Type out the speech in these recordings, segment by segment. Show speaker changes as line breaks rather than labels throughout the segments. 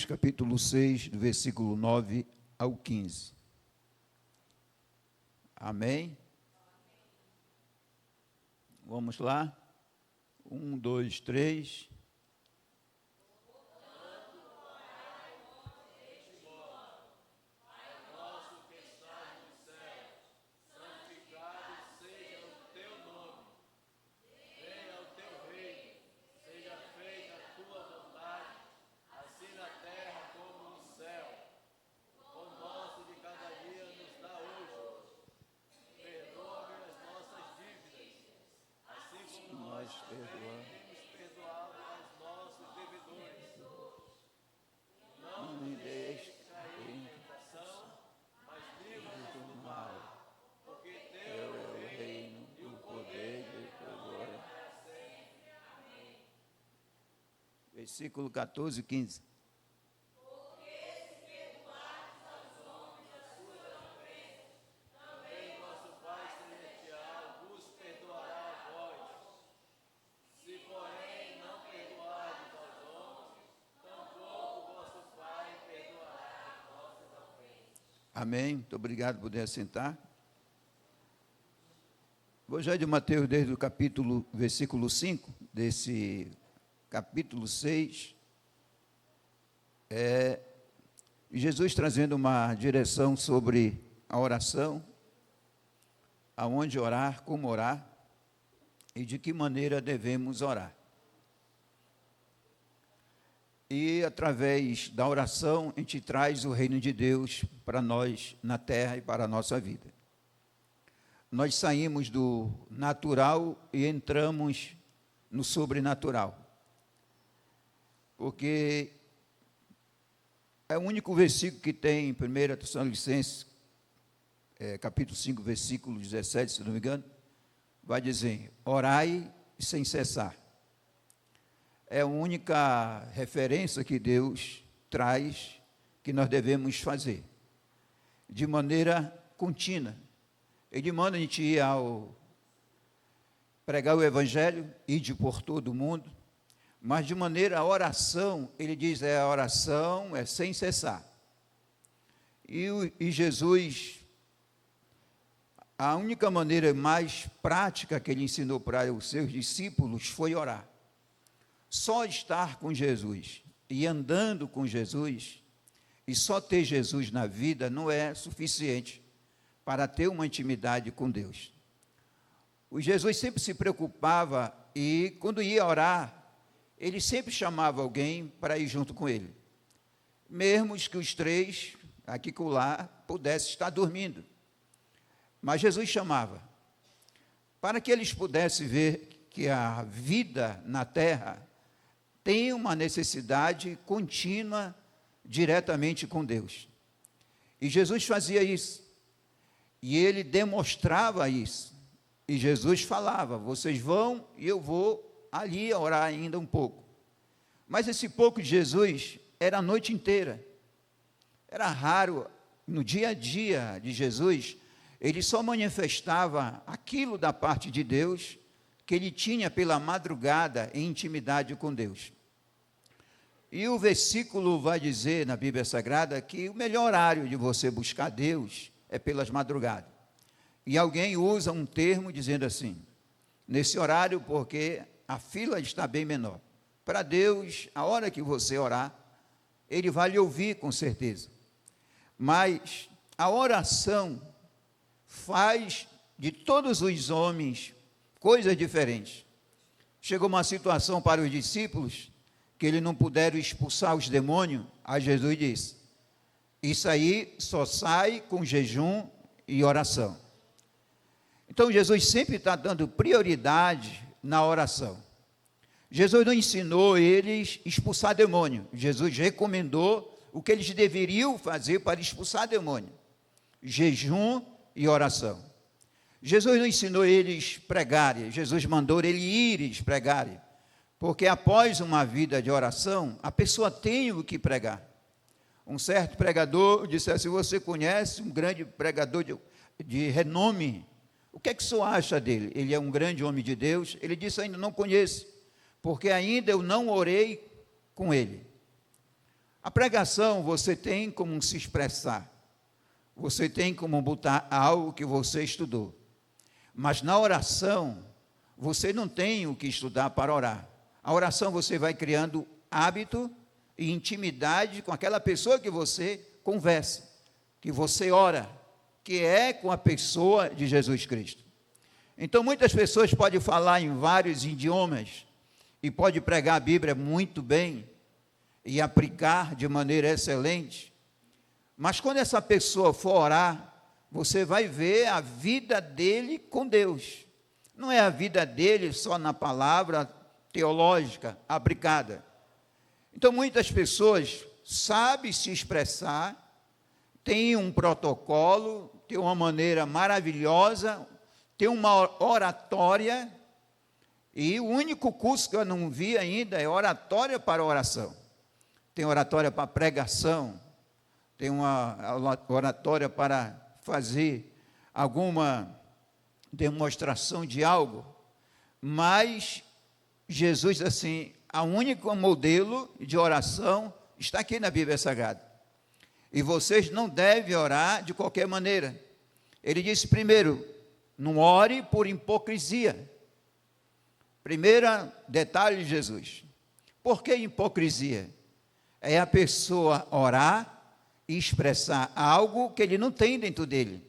capítulo 6, do versículo 9 ao 15. Amém? Vamos lá? 1, 2, 3. Versículo 14 e 15. Amém. Muito obrigado por poder assentar. Vou já de Mateus, desde o versículo 5, desse capítulo 6, Jesus trazendo uma direção sobre a oração, aonde orar, como orar e de que maneira devemos orar. E através da oração a gente traz o reino de Deus para nós na terra e para a nossa vida. Nós saímos do natural e entramos no sobrenatural. Porque é o único versículo que tem em 1 Tessalonicenses, capítulo 5, versículo 17, se não me engano, vai dizer: orai sem cessar. É a única referência que Deus traz que nós devemos fazer, de maneira contínua. Ele manda a gente ir pregar o Evangelho, ide por todo o mundo, mas de maneira a oração, ele diz, a oração é sem cessar. E Jesus, a única maneira mais prática que ele ensinou para os seus discípulos foi orar. Só estar com Jesus e andando com Jesus, e só ter Jesus na vida não é suficiente para ter uma intimidade com Deus. O Jesus sempre se preocupava e quando ia orar, ele sempre chamava alguém para ir junto com ele. Mesmo que os três, aqui e lá, pudessem estar dormindo. Mas Jesus chamava, para que eles pudessem ver que a vida na terra tem uma necessidade contínua diretamente com Deus. E Jesus fazia isso. E ele demonstrava isso. E Jesus falava, vocês vão e eu vou ali orar ainda um pouco. Mas esse pouco de Jesus era a noite inteira. Era raro, no dia a dia de Jesus, ele só manifestava aquilo da parte de Deus que ele tinha pela madrugada em intimidade com Deus. E o versículo vai dizer na Bíblia Sagrada que o melhor horário de você buscar Deus é pelas madrugadas. E alguém usa um termo dizendo assim, nesse horário porque a fila está bem menor. Para Deus, a hora que você orar, Ele vai lhe ouvir com certeza. Mas a oração faz de todos os homens coisas diferentes. Chegou uma situação para os discípulos que eles não puderam expulsar os demônios, aí Jesus disse, isso aí só sai com jejum e oração. Então Jesus sempre está dando prioridade na oração. Jesus não ensinou eles a expulsar demônio, Jesus recomendou o que eles deveriam fazer para expulsar demônio, jejum e oração. Jesus não ensinou eles a pregarem, Jesus mandou eles irem pregarem, porque após uma vida de oração, a pessoa tem o que pregar. Um certo pregador disse assim, você conhece um grande pregador de renome, o que é que o senhor acha dele? Ele é um grande homem de Deus? Ele disse, ainda não conheço, porque ainda eu não orei com ele. A pregação você tem como se expressar, você tem como botar algo que você estudou, mas na oração você não tem o que estudar para orar. A oração você vai criando hábito e intimidade com aquela pessoa que você conversa, que você ora, que é com a pessoa de Jesus Cristo. Então muitas pessoas podem falar em vários idiomas e pode pregar a Bíblia muito bem e aplicar de maneira excelente, mas quando essa pessoa for orar, você vai ver a vida dele com Deus. Não é a vida dele só na palavra teológica aplicada. Então muitas pessoas sabem se expressar, têm um protocolo, têm uma maneira maravilhosa, têm uma oratória, e o único curso que eu não vi ainda é oratória para oração. Tem oratória para pregação, tem uma oratória para fazer alguma demonstração de algo, mas Jesus, assim, a única modelo de oração está aqui na Bíblia Sagrada. E vocês não devem orar de qualquer maneira. Ele disse primeiro, não ore por hipocrisia. Primeiro detalhe de Jesus. Por que hipocrisia? É a pessoa orar e expressar algo que ele não tem dentro dele.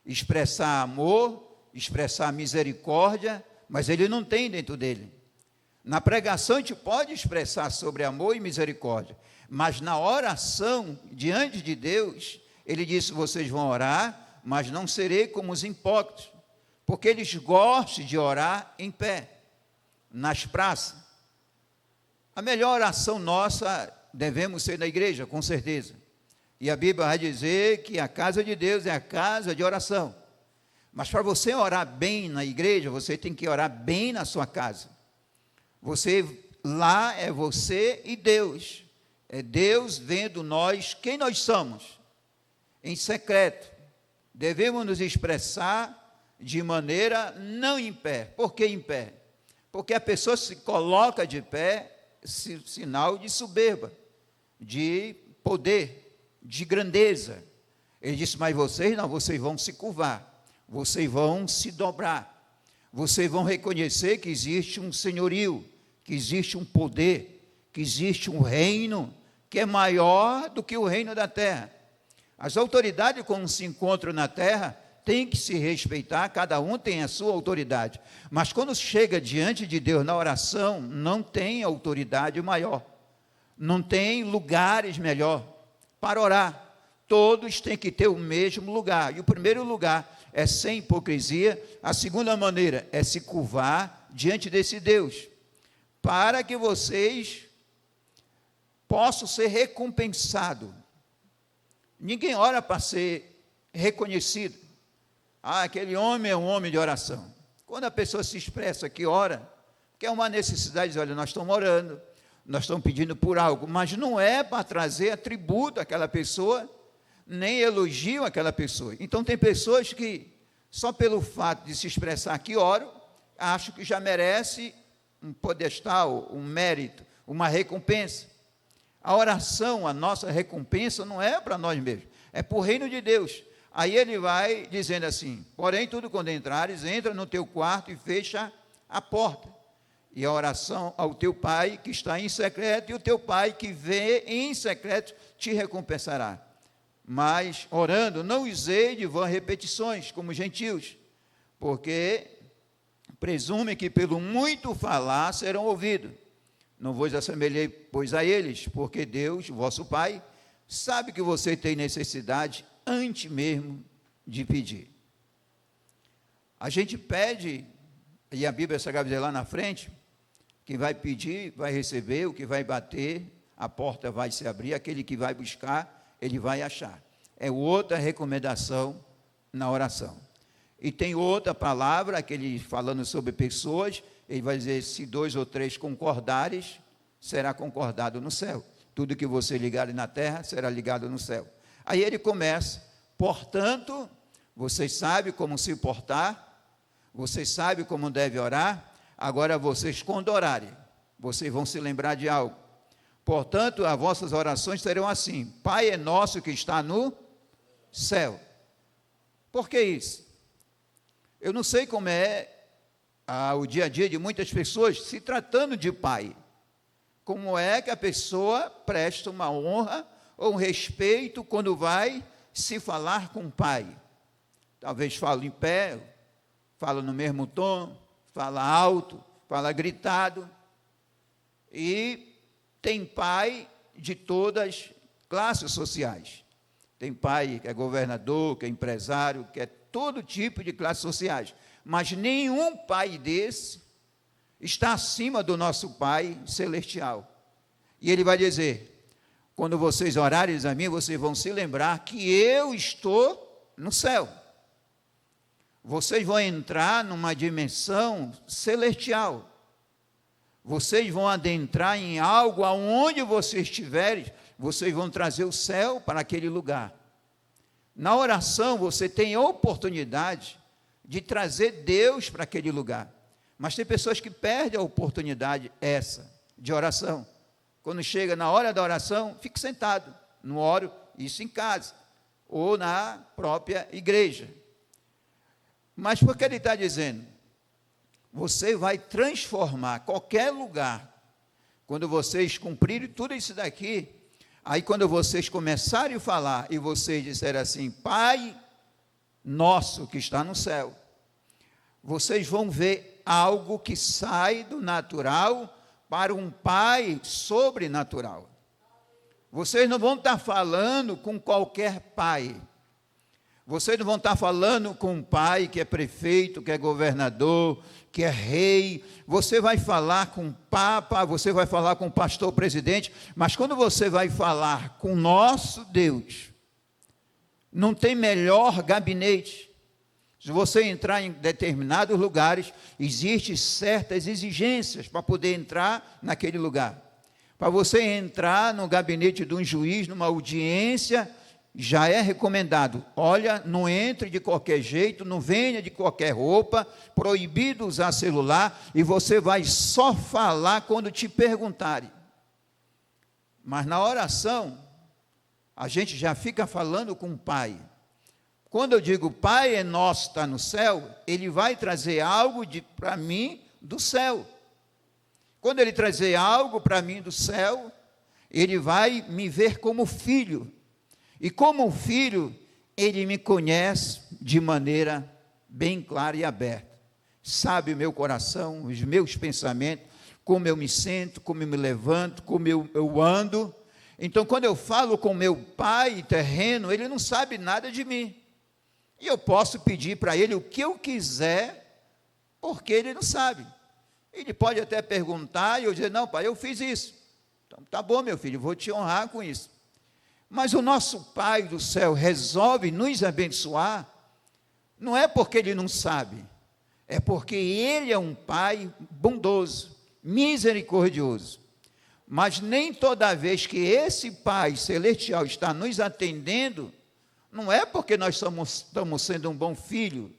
Expressar amor, expressar misericórdia, mas ele não tem dentro dele. Na pregação a gente pode expressar sobre amor e misericórdia, mas na oração, diante de Deus, ele disse, vocês vão orar, mas não serei como os hipócritas, porque eles gostam de orar em pé, nas praças. A melhor oração nossa devemos ser na igreja, com certeza. E a Bíblia vai dizer que a casa de Deus é a casa de oração. Mas para você orar bem na igreja, você tem que orar bem na sua casa. Lá é você e Deus. É Deus vendo nós, quem nós somos, em secreto. Devemos nos expressar de maneira não em pé. Por que em pé? Porque a pessoa se coloca de pé, sinal de soberba, de poder, de grandeza. Ele disse, mas vocês não, vocês vão se curvar, vocês vão se dobrar, vocês vão reconhecer que existe um senhorio, que existe um poder, que existe um reino que é maior do que o reino da terra. As autoridades, quando se encontram na terra, têm que se respeitar, cada um tem a sua autoridade, mas quando chega diante de Deus na oração, não tem autoridade maior, não tem lugares melhor para orar. Todos têm que ter o mesmo lugar, e o primeiro lugar é sem hipocrisia, a segunda maneira é se curvar diante desse Deus, para que vocês possam ser recompensados. Ninguém ora para ser reconhecido. Aquele homem é um homem de oração. Quando a pessoa se expressa que ora, que é uma necessidade, diz, olha, nós estamos orando, nós estamos pedindo por algo, mas não é para trazer atributo àquela pessoa, nem elogio àquela pessoa. Então tem pessoas que, só pelo fato de se expressar que oram, acham que já merece um pedestal, um mérito, uma recompensa. A oração, a nossa recompensa, não é para nós mesmos, é para o reino de Deus. Aí ele vai dizendo assim, porém, tudo quando entrares, entra no teu quarto e fecha a porta. E a oração ao teu pai que está em secreto, e o teu pai que vê em secreto te recompensará. Mas, orando, não usei de vãs repetições, como gentios, porque presume que pelo muito falar serão ouvidos. Não vos assemelhei, pois, a eles, porque Deus, vosso Pai, sabe que você tem necessidade antes mesmo de pedir. A gente pede, e a Bíblia Sagrada diz lá na frente, que vai pedir, vai receber, o que vai bater, a porta vai se abrir, aquele que vai buscar, ele vai achar. É outra recomendação na oração. E tem outra palavra, aquele falando sobre pessoas, ele vai dizer, se 2 ou 3 concordares, será concordado no céu. Tudo que você ligar na terra, será ligado no céu. Aí ele começa, portanto, vocês sabem como se portar, vocês sabem como deve orar, agora vocês quando orarem, vocês vão se lembrar de algo. Portanto, as vossas orações serão assim: Pai é nosso que está no céu. Por que isso? Eu não sei como é o dia a dia de muitas pessoas se tratando de pai. Como é que a pessoa presta uma honra ou um respeito quando vai se falar com o pai? Talvez fala em pé, fala no mesmo tom, fala alto, fala gritado. E tem pai de todas as classes sociais. Tem pai que é governador, que é empresário, que é todo tipo de classes sociais. Mas nenhum pai desse está acima do nosso Pai celestial. E ele vai dizer: quando vocês orarem a mim, vocês vão se lembrar que eu estou no céu. Vocês vão entrar numa dimensão celestial. Vocês vão adentrar em algo aonde vocês estiverem, vocês vão trazer o céu para aquele lugar. Na oração, você tem a oportunidade de trazer Deus para aquele lugar. Mas tem pessoas que perdem a oportunidade essa, de oração. Quando chega na hora da oração, fica sentado, não oro, isso em casa, ou na própria igreja. Mas por que ele está dizendo? Você vai transformar qualquer lugar, quando vocês cumprirem tudo isso daqui, aí quando vocês começarem a falar, e vocês disserem assim: Pai nosso que está no céu, vocês vão ver algo que sai do natural para um Pai sobrenatural. Vocês não vão estar falando com qualquer pai. Vocês não vão estar falando com um pai que é prefeito, que é governador, que é rei. Você vai falar com o papa, você vai falar com o pastor presidente, mas quando você vai falar com o nosso Deus, não tem melhor gabinete. Se você entrar em determinados lugares, existem certas exigências para poder entrar naquele lugar. Para você entrar no gabinete de um juiz, numa audiência, já é recomendado: olha, não entre de qualquer jeito, não venha de qualquer roupa, proibido usar celular, e você vai só falar quando te perguntarem. Mas na oração, a gente já fica falando com o Pai. Quando eu digo Pai é nosso, está no céu, ele vai trazer algo para mim do céu. Quando ele trazer algo para mim do céu, ele vai me ver como filho. E como filho, ele me conhece de maneira bem clara e aberta. Sabe o meu coração, os meus pensamentos, como eu me sinto, como eu me levanto, como eu ando. Então, quando eu falo com meu pai terreno, ele não sabe nada de mim. E eu posso pedir para ele o que eu quiser, porque ele não sabe. Ele pode até perguntar e eu dizer: não, pai, eu fiz isso. Então, tá bom, meu filho, vou te honrar com isso. Mas o nosso Pai do céu resolve nos abençoar, não é porque ele não sabe, é porque ele é um Pai bondoso, misericordioso. Mas nem toda vez que esse Pai celestial está nos atendendo, não é porque nós estamos sendo um bom filho,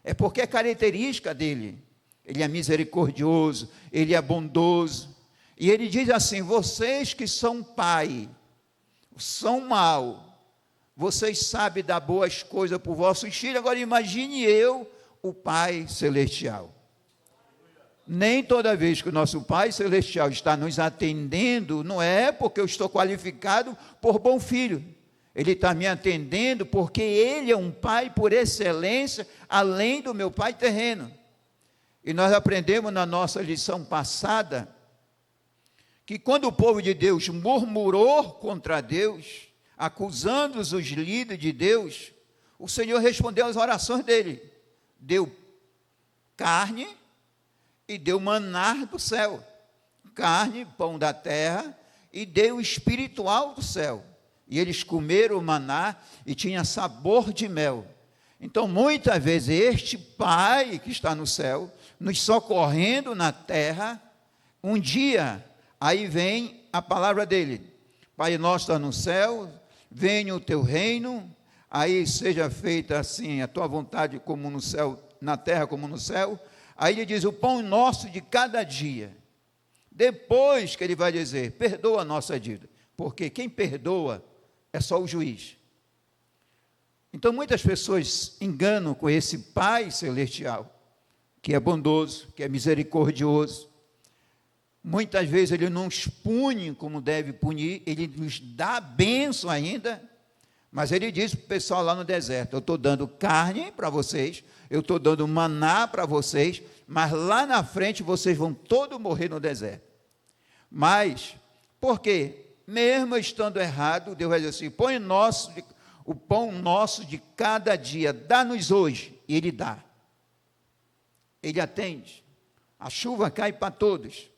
é porque é característica dele. Ele é misericordioso, ele é bondoso. E ele diz assim: vocês que são pai, são mal, vocês sabem dar boas coisas para os vossos filhos. Agora imagine eu, o Pai celestial. Nem toda vez que o nosso Pai celestial está nos atendendo, não é porque eu estou qualificado por bom filho. Ele está me atendendo porque ele é um pai por excelência, além do meu pai terreno. E nós aprendemos na nossa lição passada, que quando o povo de Deus murmurou contra Deus, acusando os líderes de Deus, o Senhor respondeu às orações dele. Deu carne e deu maná do céu. Carne, pão da terra, e deu espiritual do céu. E eles comeram o maná e tinha sabor de mel. Então, muitas vezes, este Pai que está no céu, nos socorrendo na terra, um dia, aí vem a palavra dele: Pai nosso está no céu, venha o teu reino, aí seja feita assim a tua vontade, como no céu, na terra como no céu. Aí ele diz: o pão nosso de cada dia. Depois que ele vai dizer, perdoa a nossa dívida, porque quem perdoa é só o juiz. Então muitas pessoas enganam com esse Pai Celestial, que é bondoso, que é misericordioso. Muitas vezes ele não nos pune como deve punir, ele nos dá a bênção ainda, mas ele diz para o pessoal lá no deserto, eu estou dando carne para vocês, eu estou dando maná para vocês, mas lá na frente vocês vão todos morrer no deserto. Mas, por quê? Mesmo estando errado, Deus vai dizer assim, o pão nosso de cada dia, dá-nos hoje, e Ele dá. Ele atende. A chuva cai para todos.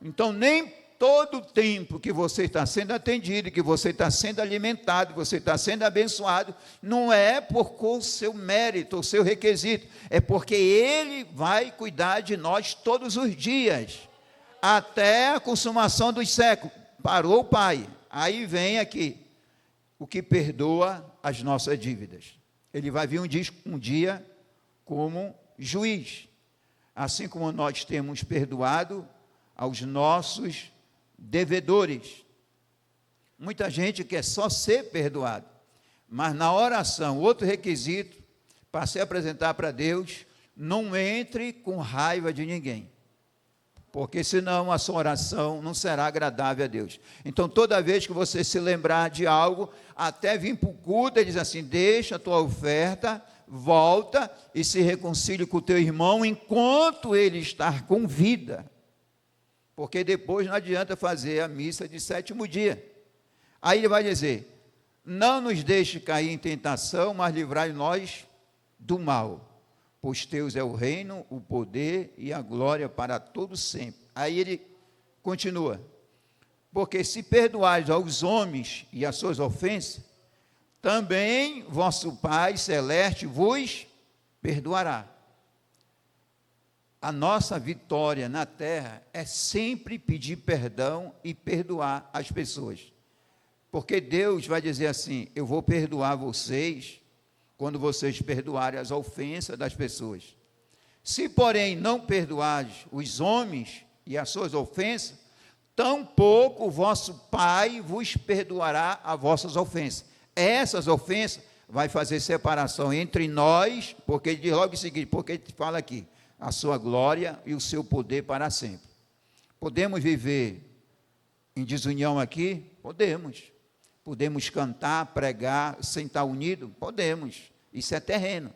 Então, nem todo o tempo que você está sendo atendido, que você está sendo alimentado, que você está sendo abençoado, não é por o seu mérito, o seu requisito, é porque Ele vai cuidar de nós todos os dias, até a consumação dos séculos. Parou o Pai. Aí vem aqui, o que perdoa as nossas dívidas. Ele vai vir um dia como juiz, assim como nós temos perdoado aos nossos devedores. Muita gente quer só ser perdoado, mas na oração, outro requisito, para se apresentar para Deus, não entre com raiva de ninguém, porque senão a sua oração não será agradável a Deus. Então toda vez que você se lembrar de algo, até vir para o culto e dizer assim, deixa a tua oferta, volta e se reconcilie com o teu irmão enquanto ele está com vida, porque depois não adianta fazer a missa de sétimo dia. Aí ele vai dizer, não nos deixe cair em tentação, mas livrai-nós do mal, pois teus é o reino, o poder e a glória para todos sempre. Aí ele continua, porque se perdoais aos homens e as suas ofensas, também vosso Pai Celeste vos perdoará. A nossa vitória na terra é sempre pedir perdão e perdoar as pessoas. Porque Deus vai dizer assim, eu vou perdoar vocês quando vocês perdoarem as ofensas das pessoas. Se, porém, não perdoares os homens e as suas ofensas, tampouco o vosso Pai vos perdoará as vossas ofensas. Essas ofensas vai fazer separação entre nós, porque ele diz logo o seguinte, porque ele fala aqui, a sua glória e o seu poder para sempre. Podemos viver em desunião aqui? Podemos. Podemos cantar, pregar, sem estar unido? Podemos. Isso é terreno.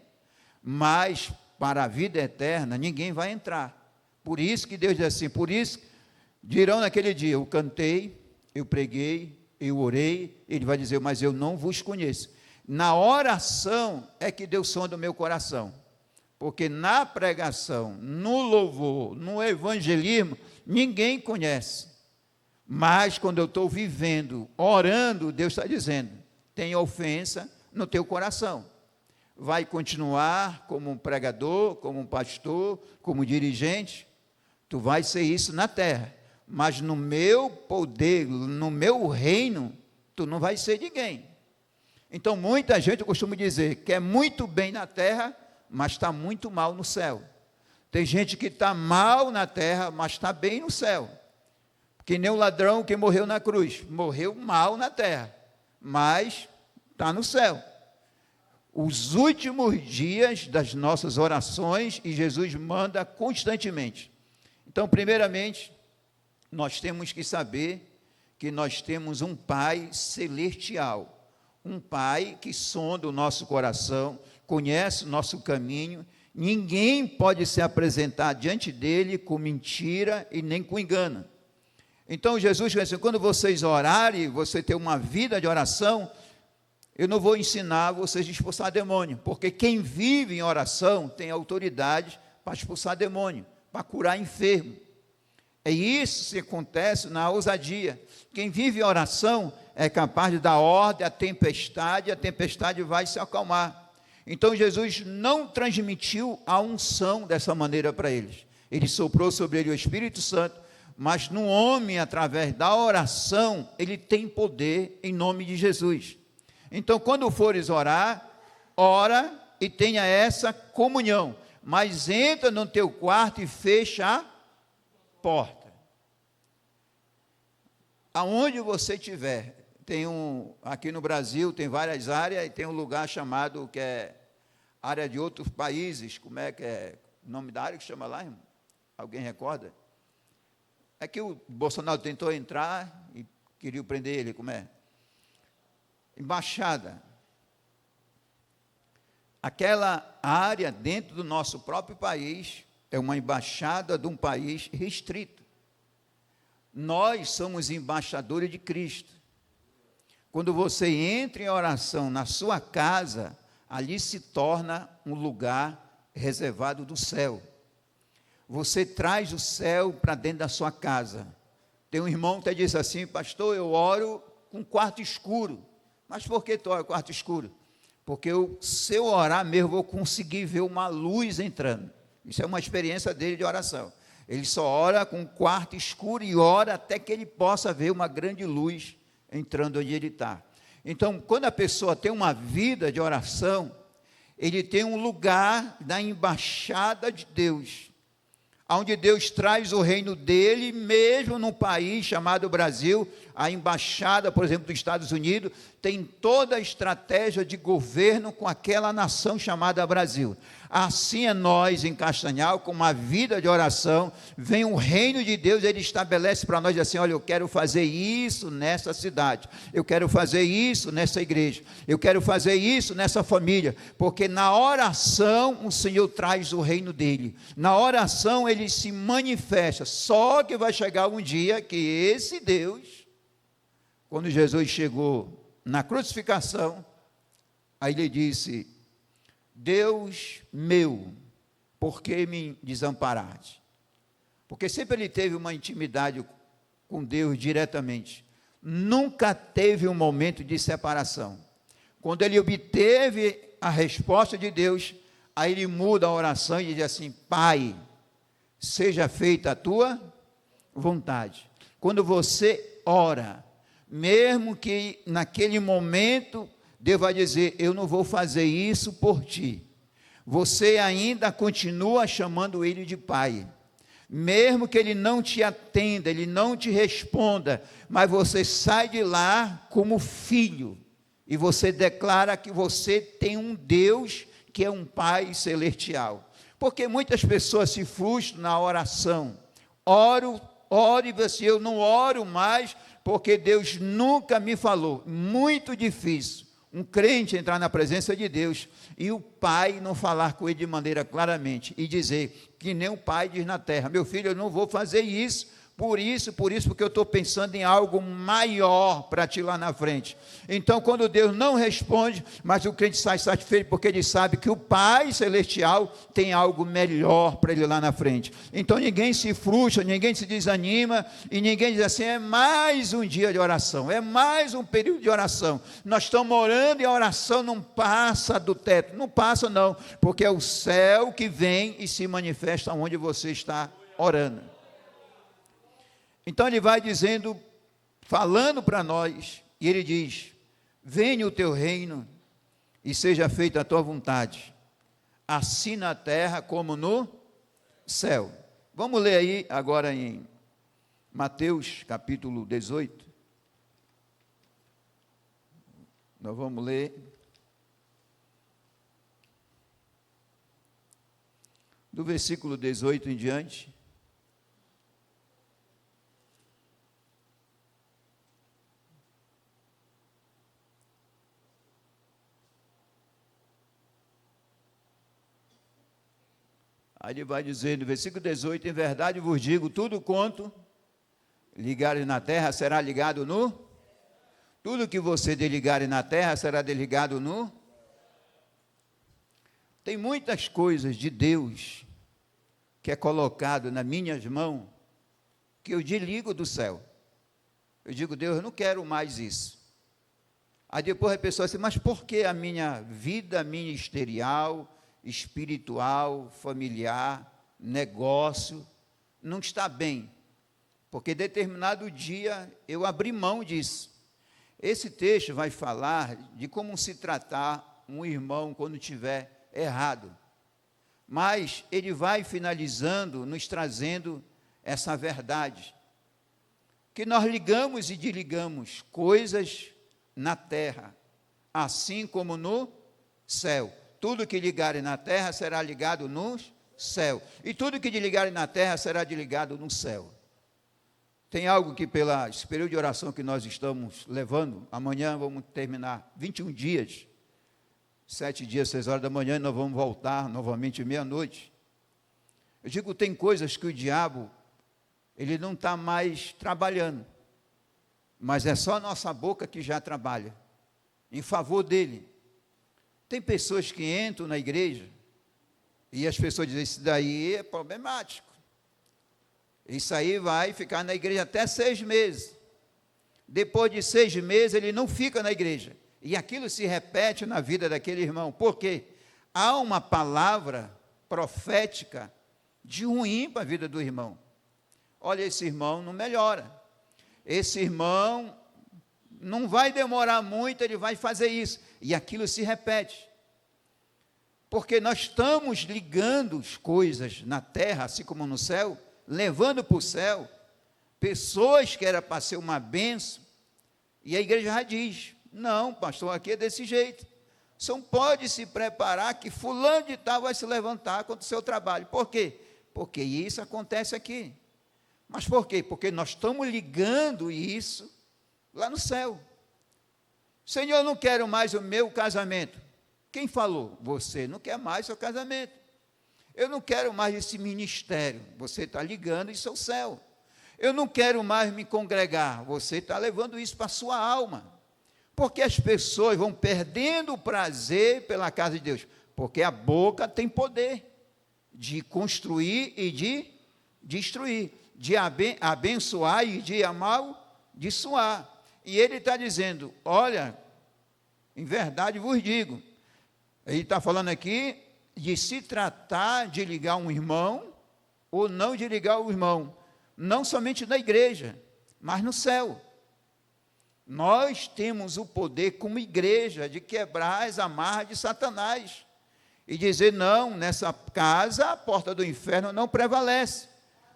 Mas para a vida eterna, ninguém vai entrar. Por isso que Deus diz assim, por isso, dirão naquele dia, eu cantei, eu preguei, eu orei, ele vai dizer, mas eu não vos conheço. Na oração é que Deus sonda o meu coração. Porque na pregação, no louvor, no evangelismo, ninguém conhece. Mas quando eu estou vivendo, orando, Deus está dizendo, tem ofensa no teu coração. Vai continuar como um pregador, como um pastor, como dirigente, tu vai ser isso na terra. Mas no meu poder, no meu reino, tu não vai ser ninguém. Então muita gente costuma dizer, quer muito bem na terra, mas está muito mal no céu. Tem gente que está mal na terra, mas está bem no céu. Que nem o ladrão que morreu na cruz, morreu mal na terra, mas está no céu. Os últimos dias das nossas orações, e Jesus manda constantemente. Então, primeiramente, nós temos que saber que nós temos um Pai celestial, um Pai que sonda o nosso coração, conhece o nosso caminho, ninguém pode se apresentar diante dele com mentira e nem com engano. Então Jesus disse, quando vocês orarem, você ter uma vida de oração, eu não vou ensinar vocês a expulsar demônio, porque quem vive em oração tem autoridade para expulsar demônio, para curar enfermo. É isso que acontece na ousadia. Quem vive em oração é capaz de dar ordem à tempestade, e a tempestade vai se acalmar. Então Jesus não transmitiu a unção dessa maneira para eles. Ele soprou sobre ele o Espírito Santo, mas no homem, através da oração, ele tem poder em nome de Jesus. Então, quando fores orar, ora e tenha essa comunhão, mas entra no teu quarto e fecha a porta. aonde você estiver, aqui no Brasil tem várias áreas, e tem um lugar chamado, que é área de outros países, como é que é o nome da área que chama lá, irmão? Alguém recorda? É que o Bolsonaro tentou entrar e queria prender ele, como é? Embaixada. Aquela área dentro do nosso próprio país é uma embaixada de um país restrito. Nós somos embaixadores de Cristo. Quando você entra em oração na sua casa, ali se torna um lugar reservado do céu. Você traz o céu para dentro da sua casa. Tem um irmão que disse assim: pastor, eu oro com quarto escuro. Mas por que tu ora com quarto escuro? Porque se eu orar mesmo, eu vou conseguir ver uma luz entrando. Isso é uma experiência dele de oração. Ele só ora com quarto escuro e ora até que ele possa ver uma grande luz entrando onde ele está. Então, quando a pessoa tem uma vida de oração, ele tem um lugar da embaixada de Deus, onde Deus traz o reino dele, mesmo num país chamado Brasil. A embaixada, por exemplo, dos Estados Unidos, tem toda a estratégia de governo com aquela nação chamada Brasil. Assim é nós em Castanhal, com uma vida de oração, vem o reino de Deus, ele estabelece para nós assim: olha, eu quero fazer isso nessa cidade, eu quero fazer isso nessa igreja, eu quero fazer isso nessa família, porque na oração o Senhor traz o reino dele, na oração ele se manifesta. Só que vai chegar um dia que esse Deus, quando Jesus chegou na crucificação, aí ele disse: Deus meu, por que me desamparaste? Porque sempre ele teve uma intimidade com Deus diretamente, nunca teve um momento de separação. Quando ele obteve a resposta de Deus, aí ele muda a oração e diz assim: Pai, seja feita a tua vontade. Quando você ora, mesmo que naquele momento Deus vai dizer: eu não vou fazer isso por ti, você ainda continua chamando ele de pai, mesmo que ele não te atenda, ele não te responda, mas você sai de lá como filho, e você declara que você tem um Deus que é um Pai celestial. Porque muitas pessoas se frustram na oração, oro e você: eu não oro mais, porque Deus nunca me falou. Muito difícil um crente entrar na presença de Deus e o pai não falar com ele de maneira claramente e dizer, que nem o pai diz na terra: meu filho, eu não vou fazer isso, porque eu estou pensando em algo maior para ti lá na frente. Então, quando Deus não responde, mas o crente sai satisfeito, porque ele sabe que o Pai Celestial tem algo melhor para ele lá na frente. Então, ninguém se frustra, ninguém se desanima, e ninguém diz assim: é mais um dia de oração, é mais um período de oração. Nós estamos orando e a oração não passa do teto. Não passa não, porque é o céu que vem e se manifesta onde você está orando. Então ele vai dizendo, falando para nós, e ele diz: venha o teu reino e seja feita a tua vontade, assim na terra como no céu. Vamos ler aí agora em Mateus capítulo 18. Nós vamos ler do versículo 18 em diante. Aí ele vai dizer no versículo 18: em verdade vos digo, tudo quanto ligares na terra será ligado no... tudo que você desligares na terra será desligado no... Tem muitas coisas de Deus que é colocado nas minhas mãos, que eu desligo do céu. Eu digo: Deus, eu não quero mais isso. Aí depois a pessoa diz: mas por que a minha vida ministerial, espiritual, familiar, negócio, não está bem? Porque determinado dia eu abri mão disso. Esse texto vai falar de como se tratar um irmão quando estiver errado. Mas ele vai finalizando, nos trazendo essa verdade. que nós ligamos e desligamos coisas na terra, assim como no céu. Tudo que ligarem na terra será ligado no céu, e tudo que desligarem na terra será desligado no céu. Tem algo que esse período de oração que nós estamos levando, amanhã vamos terminar 21 dias, 7 dias, 6 horas da manhã, e nós vamos voltar novamente meia-noite. Eu digo, tem coisas que o diabo, ele não está mais trabalhando, mas é só a nossa boca que já trabalha, em favor dele. Tem pessoas que entram na igreja, e as pessoas dizem, isso daí é problemático. Isso aí vai ficar na igreja até 6 meses. Depois de 6 meses, ele não fica na igreja. E aquilo se repete na vida daquele irmão. Por quê? Há uma palavra profética de ruim para a vida do irmão. Olha, esse irmão não melhora. Esse irmão não vai demorar muito, ele vai fazer isso. E aquilo se repete. Porque nós estamos ligando as coisas na terra, assim como no céu, levando para o céu pessoas que era para ser uma bênção, e a igreja já diz, não, pastor, aqui é desse jeito, você não pode se preparar que fulano de tal vai se levantar contra o seu trabalho. Por quê? Porque isso acontece aqui. Mas por quê? Porque nós estamos ligando isso lá no céu. Senhor, eu não quero mais o meu casamento. Quem falou? Você não quer mais o seu casamento. Eu não quero mais esse ministério. Você está ligando isso ao céu. Eu não quero mais me congregar. Você está levando isso para a sua alma. Porque as pessoas vão perdendo o prazer pela casa de Deus. Porque a boca tem poder de construir e de destruir, de abençoar e de amaldiçoar. E ele está dizendo, olha, em verdade vos digo, ele está falando aqui de se tratar de ligar um irmão ou não de ligar o irmão, não somente na igreja, mas no céu. Nós temos o poder como igreja de quebrar as amarras de Satanás e dizer, não, nessa casa a porta do inferno não prevalece,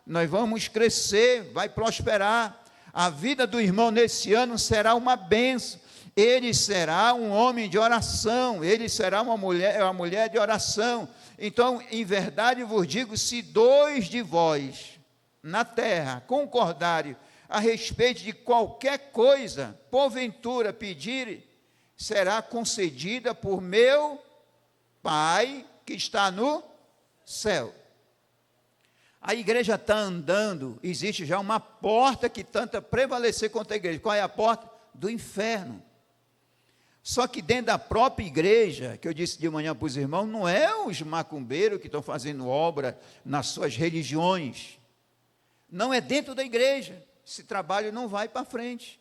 nós vamos crescer, vai prosperar, a vida do irmão nesse ano será uma bênção, ele será um homem de oração, ele será uma mulher de oração. Então, em verdade vos digo, se 2 de vós na terra concordarem a respeito de qualquer coisa, porventura pedirem, será concedida por meu Pai que está no céu. A igreja está andando, existe já uma porta que tenta prevalecer contra a igreja. Qual é a porta? Do inferno. Só que dentro da própria igreja, que eu disse de manhã para os irmãos, não é os macumbeiros que estão fazendo obra nas suas religiões. Não é dentro da igreja. Esse trabalho não vai para frente.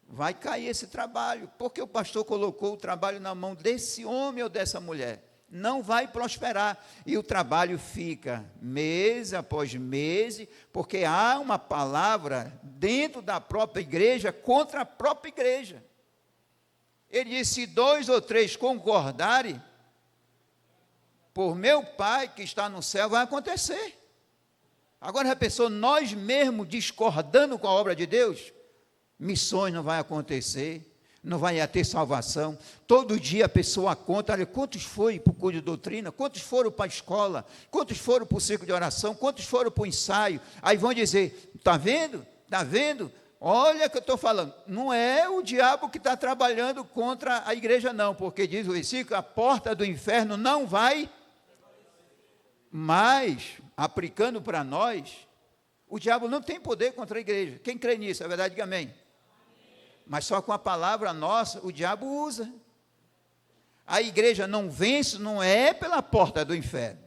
Vai cair esse trabalho, porque o pastor colocou o trabalho na mão desse homem ou dessa mulher. Não vai prosperar. E o trabalho fica mês após mês, porque há uma palavra dentro da própria igreja contra a própria igreja. Ele disse, se 2 ou 3 concordarem, por meu Pai que está no céu, vai acontecer. Agora, a pessoa, nós mesmos discordando com a obra de Deus, missões não vai acontecer, não vai ter salvação. Todo dia a pessoa conta, olha, quantos foram para o curso de doutrina, quantos foram para a escola, quantos foram para o círculo de oração, quantos foram para o ensaio. Aí vão dizer, está vendo? Está vendo? Olha o que eu estou falando, não é o diabo que está trabalhando contra a igreja não, porque diz o versículo, a porta do inferno não vai, mas, aplicando para nós, o diabo não tem poder contra a igreja. Quem crê nisso, é verdade, diga amém. Mas só com a palavra nossa, o diabo usa. A igreja não vence, não é pela porta do inferno,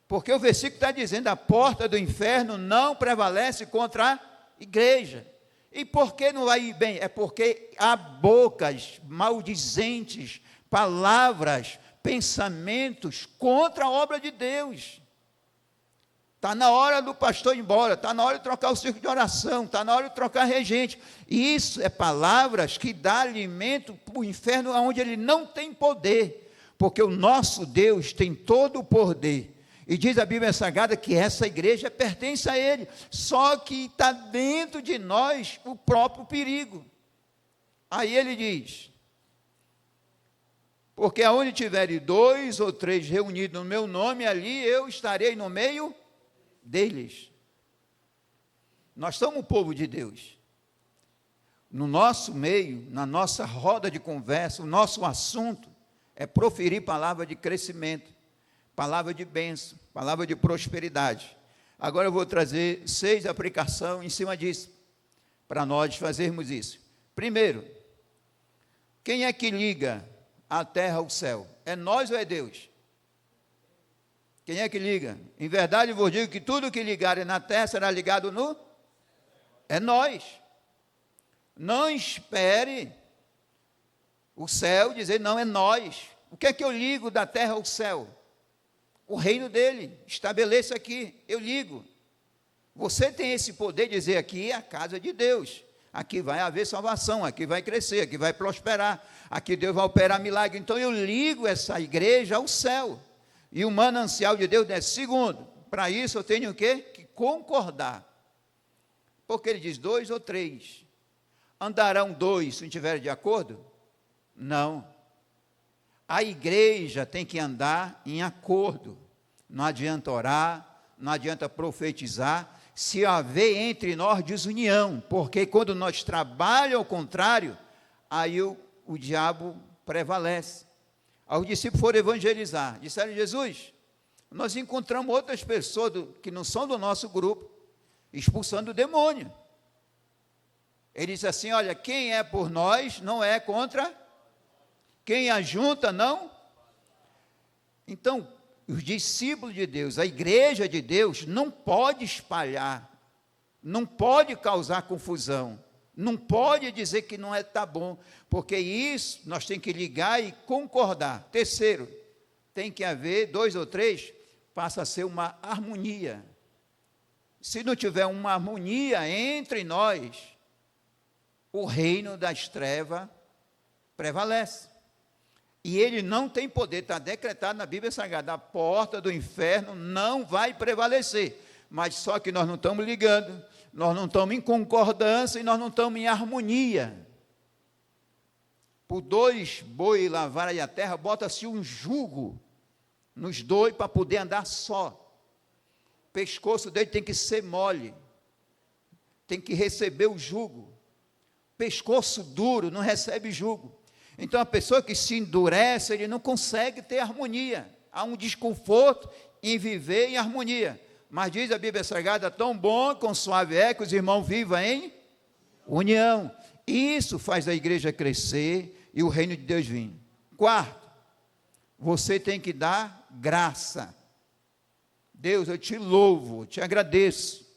porque o versículo está dizendo, a porta do inferno não prevalece contra a igreja. E por que não vai ir bem? É porque há bocas maldizentes, palavras, pensamentos contra a obra de Deus. Está na hora do pastor ir embora, está na hora de trocar o círculo de oração, está na hora de trocar regente. Isso é palavras que dão alimento para o inferno, onde ele não tem poder, porque o nosso Deus tem todo o poder. E diz a Bíblia Sagrada que essa igreja pertence a Ele, só que está dentro de nós o próprio perigo. Aí ele diz: porque aonde tiverem 2 ou 3 reunidos no meu nome, ali eu estarei no meio deles. Nós somos o povo de Deus. No nosso meio, na nossa roda de conversa, o nosso assunto é proferir palavra de crescimento, palavra de bênção, palavra de prosperidade. Agora eu vou trazer 6 aplicações em cima disso, para nós fazermos isso. Primeiro, quem é que liga a terra ao céu? É nós ou é Deus? Quem é que liga? Em verdade eu vos digo que tudo que ligarem na terra será ligado no... É nós. Não espere o céu dizer, não, é nós. O que é que eu ligo da terra ao céu? O reino dele, estabeleço aqui, eu ligo. Você tem esse poder de dizer, aqui é a casa de Deus, aqui vai haver salvação, aqui vai crescer, aqui vai prosperar, aqui Deus vai operar milagre. Então eu ligo essa igreja ao céu, e o manancial de Deus desce. Segundo, para isso eu tenho o quê? Que concordar, porque ele diz 2 ou 3, andarão 2 se não estiverem de acordo? Não. A igreja tem que andar em acordo. Não adianta orar, não adianta profetizar, se haver entre nós desunião, porque quando nós trabalhamos ao contrário, aí o diabo prevalece. Aí os discípulos foram evangelizar, disseram: Jesus, nós encontramos outras pessoas que não são do nosso grupo, expulsando o demônio. Ele disse assim: olha, quem é por nós não é contra, quem ajunta não. Então, os discípulos de Deus, a igreja de Deus, não pode espalhar, não pode causar confusão, não pode dizer que não está bom, porque isso nós temos que ligar e concordar. Terceiro, tem que haver 2 ou 3, passa a ser uma harmonia. Se não tiver uma harmonia entre nós, o reino das trevas prevalece. E ele não tem poder, está decretado na Bíblia Sagrada, a porta do inferno não vai prevalecer. Mas só que nós não estamos ligando, nós não estamos em concordância e nós não estamos em harmonia. Por 2 bois lavarem a terra, bota-se um jugo nos 2 para poder andar só. O pescoço dele tem que ser mole, tem que receber o jugo. Pescoço duro não recebe jugo. Então a pessoa que se endurece, ele não consegue ter harmonia. Há um desconforto em viver em harmonia. Mas diz a Bíblia Sagrada, tão bom, com suave é que os irmãos vivam em união. Isso faz a igreja crescer e o reino de Deus vir. Quarto, você tem que dar graça. Deus, eu te louvo, te agradeço,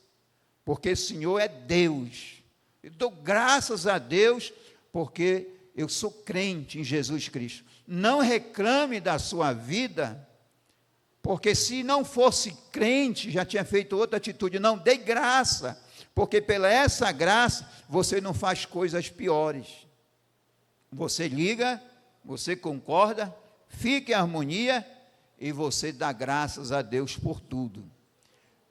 porque o Senhor é Deus. Eu dou graças a Deus, porque eu sou crente em Jesus Cristo. Não reclame da sua vida, porque se não fosse crente, já tinha feito outra atitude. Não, dê graça, porque pela essa graça, você não faz coisas piores. Você liga, você concorda, fica em harmonia, e você dá graças a Deus por tudo.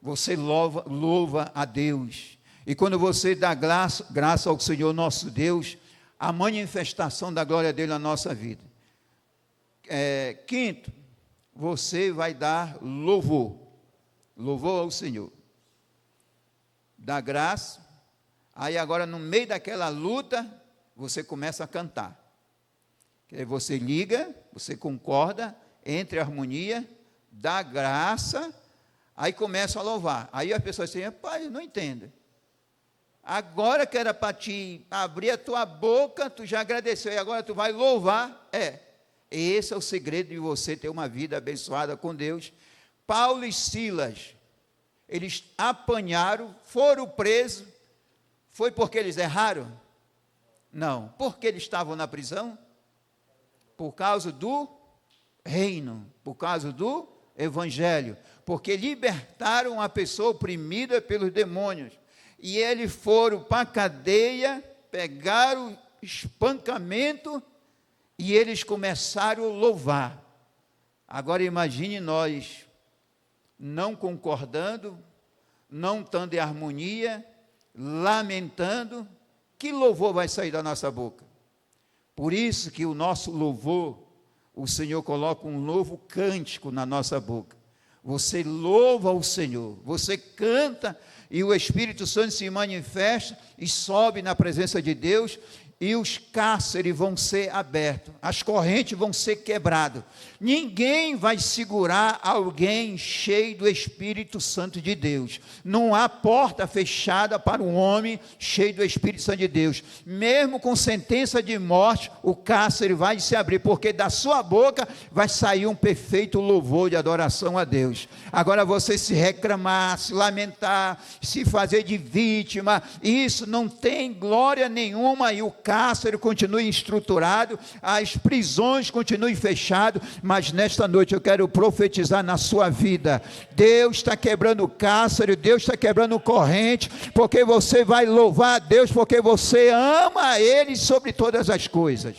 Você louva a Deus. E quando você dá graça ao Senhor nosso Deus, a manifestação da glória dele na nossa vida. Quinto, você vai dar louvor ao Senhor. Dá graça, aí agora no meio daquela luta, você começa a cantar. Você liga, você concorda, entra em harmonia, dá graça, aí começa a louvar. Aí a pessoa diz assim, pai, não entendo. Agora que era para te abrir a tua boca, tu já agradeceu, e agora tu vai louvar. Esse é o segredo de você ter uma vida abençoada com Deus. Paulo e Silas, eles apanharam, foram presos, foi porque eles erraram? Não. Porque eles estavam na prisão? Por causa do reino, por causa do evangelho, porque libertaram a pessoa oprimida pelos demônios. E eles foram para a cadeia, pegaram espancamento e eles começaram a louvar. Agora imagine nós, não concordando, não estando em harmonia, lamentando, que louvor vai sair da nossa boca? Por isso que o nosso louvor, o Senhor coloca um novo cântico na nossa boca. Você louva o Senhor, você canta e o Espírito Santo se manifesta e sobe na presença de Deus, e os cárceres vão ser abertos, as correntes vão ser quebradas. Ninguém vai segurar alguém cheio do Espírito Santo de Deus. Não há porta fechada para um homem cheio do Espírito Santo de Deus. Mesmo com sentença de morte, o cárcere vai se abrir, porque da sua boca vai sair um perfeito louvor de adoração a Deus. Agora você se reclamar, se lamentar, se fazer de vítima, isso não tem glória nenhuma, e o cárcere continue estruturado, as prisões continuem fechadas, mas nesta noite eu quero profetizar na sua vida. Deus está quebrando o cárcere, Deus está quebrando corrente, porque você vai louvar a Deus, porque você ama a Ele sobre todas as coisas.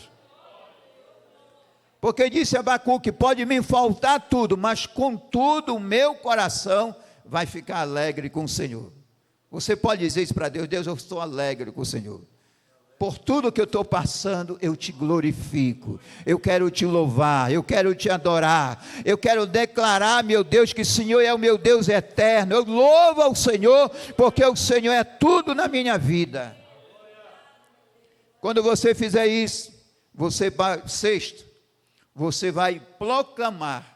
Porque disse Abacuque, pode me faltar tudo, mas contudo o meu coração vai ficar alegre com o Senhor. Você pode dizer isso para Deus: Deus, eu estou alegre com o Senhor. Por tudo que eu estou passando, eu te glorifico, eu quero te louvar, eu quero te adorar, eu quero declarar, meu Deus, que o Senhor é o meu Deus eterno. Eu louvo ao Senhor, porque o Senhor é tudo na minha vida. Quando você fizer isso, você vai proclamar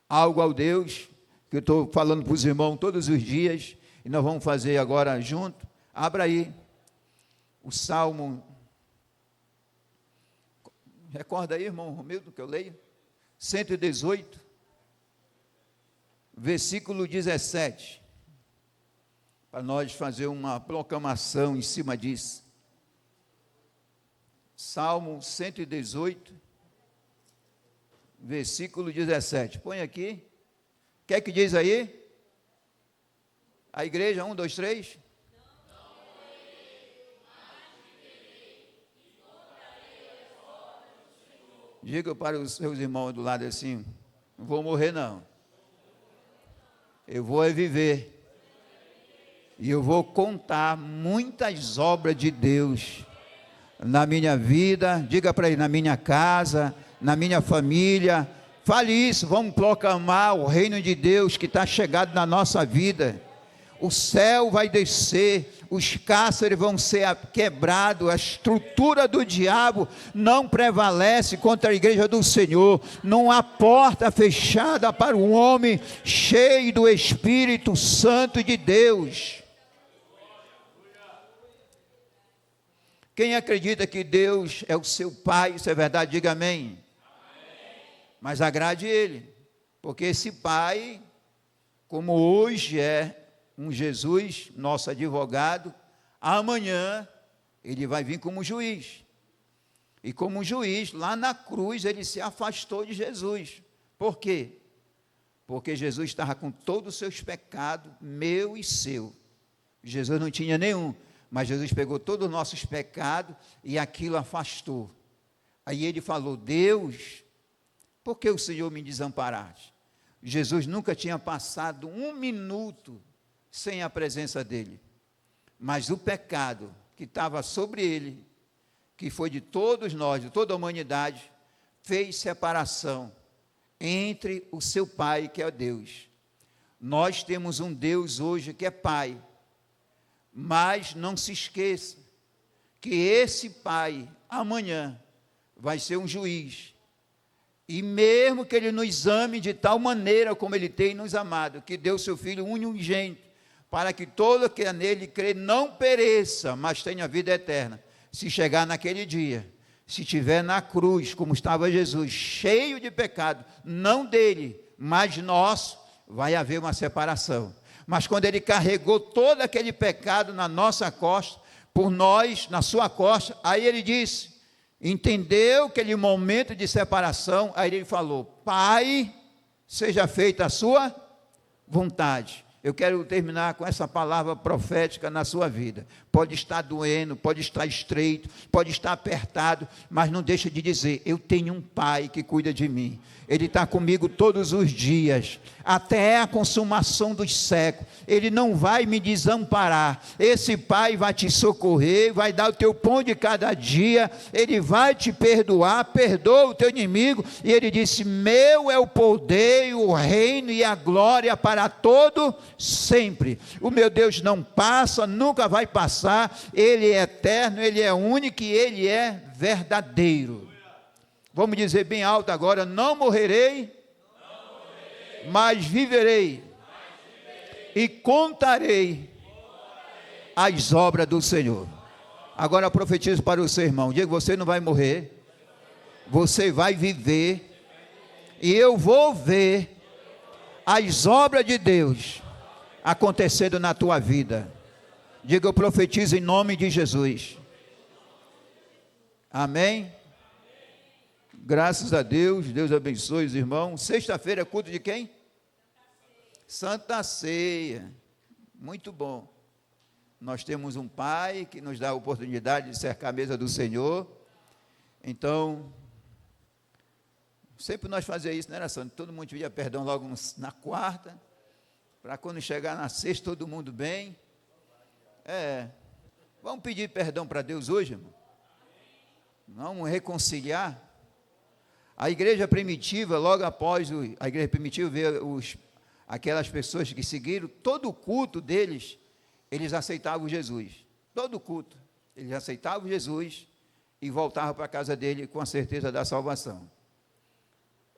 algo ao Deus, que eu estou falando para os irmãos todos os dias, e nós vamos fazer agora junto. Abra aí o Salmo, recorda aí, irmão Romildo, que eu leio? 118, versículo 17, para nós fazer uma proclamação em cima disso. Salmo 118, versículo 17, põe aqui. O que é que diz aí? A igreja, 1, 2, 3. Diga para os seus irmãos do lado assim: não vou morrer não, eu vou viver, e eu vou contar muitas obras de Deus na minha vida. Diga para ele: na minha casa, na minha família. Fale isso, vamos proclamar o reino de Deus que está chegado na nossa vida. O céu vai descer, os cárceres vão ser quebrados, a estrutura do diabo não prevalece contra a igreja do Senhor. Não há porta fechada para um homem cheio do Espírito Santo de Deus. Quem acredita que Deus é o seu Pai, isso é verdade, diga amém. Mas agrade Ele, porque esse Pai, como hoje é um Jesus, nosso advogado, amanhã ele vai vir como juiz. E como juiz, lá na cruz, ele se afastou de Jesus. Por quê? Porque Jesus estava com todos os seus pecados, meu e seu. Jesus não tinha nenhum, mas Jesus pegou todos os nossos pecados e aquilo afastou. Aí ele falou: Deus, por que o Senhor me desamparaste? Jesus nunca tinha passado um minuto sem a presença dele, mas o pecado que estava sobre ele, que foi de todos nós, de toda a humanidade, fez separação entre o seu Pai, que é Deus. Nós temos um Deus hoje que é Pai, mas não se esqueça que esse Pai amanhã vai ser um juiz, e mesmo que ele nos ame de tal maneira como ele tem nos amado, que deu seu Filho unigênito, para que todo que nele crê não pereça, mas tenha vida eterna. Se chegar naquele dia, se estiver na cruz, como estava Jesus, cheio de pecado, não dele, mas nosso, vai haver uma separação. Mas quando ele carregou todo aquele pecado na nossa costa, por nós, na sua costa, aí ele disse, entendeu aquele momento de separação, aí ele falou: Pai, seja feita a sua vontade. Eu quero terminar com essa palavra profética na sua vida. pode estar doendo, pode estar estreito, pode estar apertado, mas não deixa de dizer: eu tenho um Pai que cuida de mim, Ele está comigo todos os dias, até a consumação dos séculos, Ele não vai me desamparar, esse Pai vai te socorrer, vai dar o teu pão de cada dia, Ele vai te perdoar, perdoa o teu inimigo, e Ele disse: meu é o poder, o reino e a glória para todo sempre. O meu Deus não passa, nunca vai passar, Ele é eterno, Ele é único e Ele é verdadeiro. Vamos dizer bem alto agora: não morrerei, mas viverei, e contarei as obras do Senhor. Agora profetizo para o seu irmão: diga, você não vai morrer, você vai viver, e eu vou ver as obras de Deus acontecendo na tua vida. Diga, eu profetizo em nome de Jesus. Amém? Graças a Deus, Deus abençoe os irmãos. Sexta-feira é culto de quem? Santa Ceia. Muito bom. Nós temos um Pai que nos dá a oportunidade de cercar a mesa do Senhor. Então, sempre nós fazíamos isso, não era, Sandro? Todo mundo pedia perdão logo na quarta, para quando chegar na sexta, todo mundo bem. Vamos pedir perdão para Deus hoje, irmão? Vamos reconciliar. A igreja primitiva, logo após a igreja primitiva ver aquelas pessoas que seguiram, todo o culto deles, eles aceitavam Jesus. Todo o culto, eles aceitavam Jesus e voltavam para a casa dele com a certeza da salvação.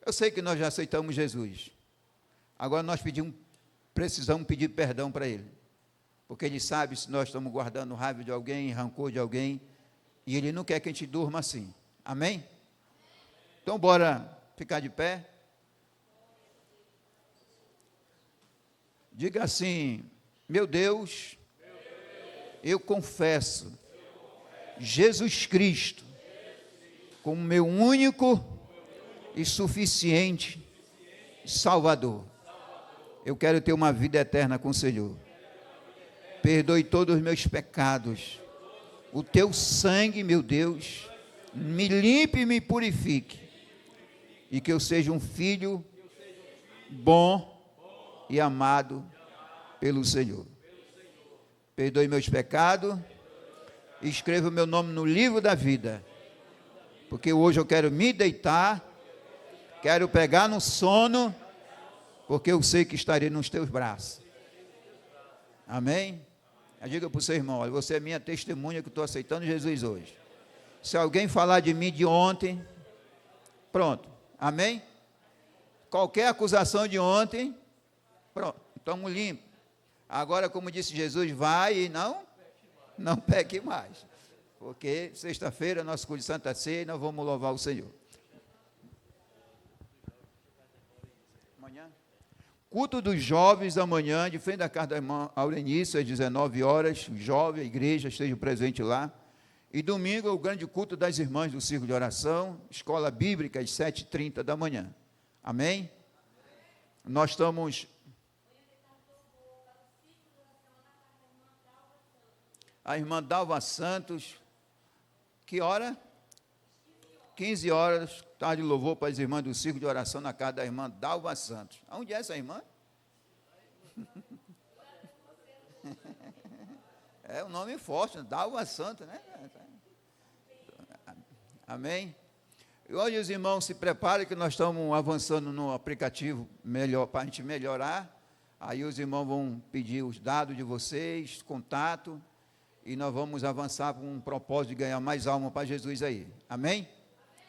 Eu sei que nós já aceitamos Jesus. Agora nós precisamos pedir perdão para Ele, porque Ele sabe se nós estamos guardando raiva de alguém, rancor de alguém, e Ele não quer que a gente durma assim. Amém? Então bora ficar de pé. Diga assim: meu Deus, eu confesso Jesus Cristo como meu único e suficiente Salvador. Eu quero ter uma vida eterna com o Senhor. Perdoe todos os meus pecados. O teu sangue, meu Deus, me limpe e me purifique. E que eu seja um filho bom e amado pelo Senhor. Perdoe meus pecados. Escreva o meu nome no livro da vida. Porque hoje eu quero me deitar. Quero pegar no sono. Porque eu sei que estarei nos teus braços. Amém? Diga para o seu irmão: olha, você é minha testemunha que estou aceitando Jesus hoje. Se alguém falar de mim de ontem, pronto. Amém? Qualquer acusação de ontem, pronto, estamos limpos. Agora, como disse Jesus, vai e não peque mais. Porque sexta-feira, nosso culto de Santa Ceia, e nós vamos louvar o Senhor. Amanhã? Culto dos jovens amanhã, de frente da casa da irmã Aurenice, às 19 horas, jovem, a igreja, esteja presente lá. E domingo é o grande culto das irmãs do Círculo de Oração, escola bíblica, às 7h30 da manhã. Amém? Nós estamos... A irmã Dalva Santos, que hora? 15 horas, tarde de louvor para as irmãs do Círculo de Oração, na casa da irmã Dalva Santos. Onde é essa irmã? É um nome forte, Dalva Santos, né? Amém? E hoje os irmãos se preparem que nós estamos avançando no aplicativo melhor, para a gente melhorar. Aí os irmãos vão pedir os dados de vocês, contato, e nós vamos avançar com um propósito de ganhar mais alma para Jesus aí. Amém?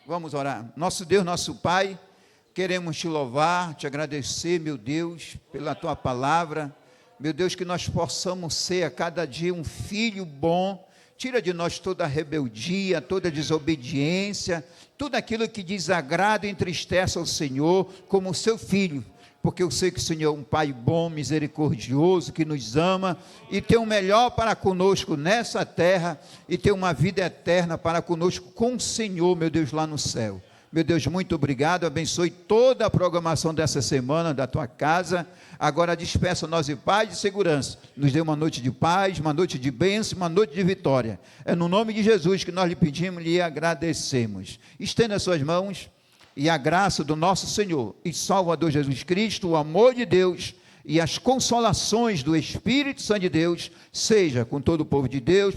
Vamos orar. Nosso Deus, nosso Pai, queremos te louvar, te agradecer, meu Deus, pela tua palavra. Meu Deus, que nós possamos ser a cada dia um filho bom. Tira de nós toda a rebeldia, toda a desobediência, tudo aquilo que desagrada e entristece ao Senhor, como seu filho, porque eu sei que o Senhor é um Pai bom, misericordioso, que nos ama e tem o melhor para conosco nessa terra e tem uma vida eterna para conosco com o Senhor, meu Deus, lá no céu. Meu Deus, muito obrigado, abençoe toda a programação dessa semana da tua casa. Agora despeça-nos de paz e segurança. Nos dê uma noite de paz, uma noite de bênção, uma noite de vitória. É no nome de Jesus que nós lhe pedimos e lhe agradecemos. Estenda as suas mãos e a graça do nosso Senhor e Salvador Jesus Cristo, o amor de Deus e as consolações do Espírito Santo de Deus, seja com todo o povo de Deus,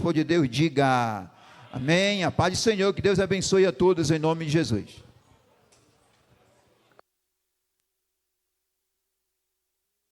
diga amém. A paz do Senhor, que Deus abençoe a todos em nome de Jesus.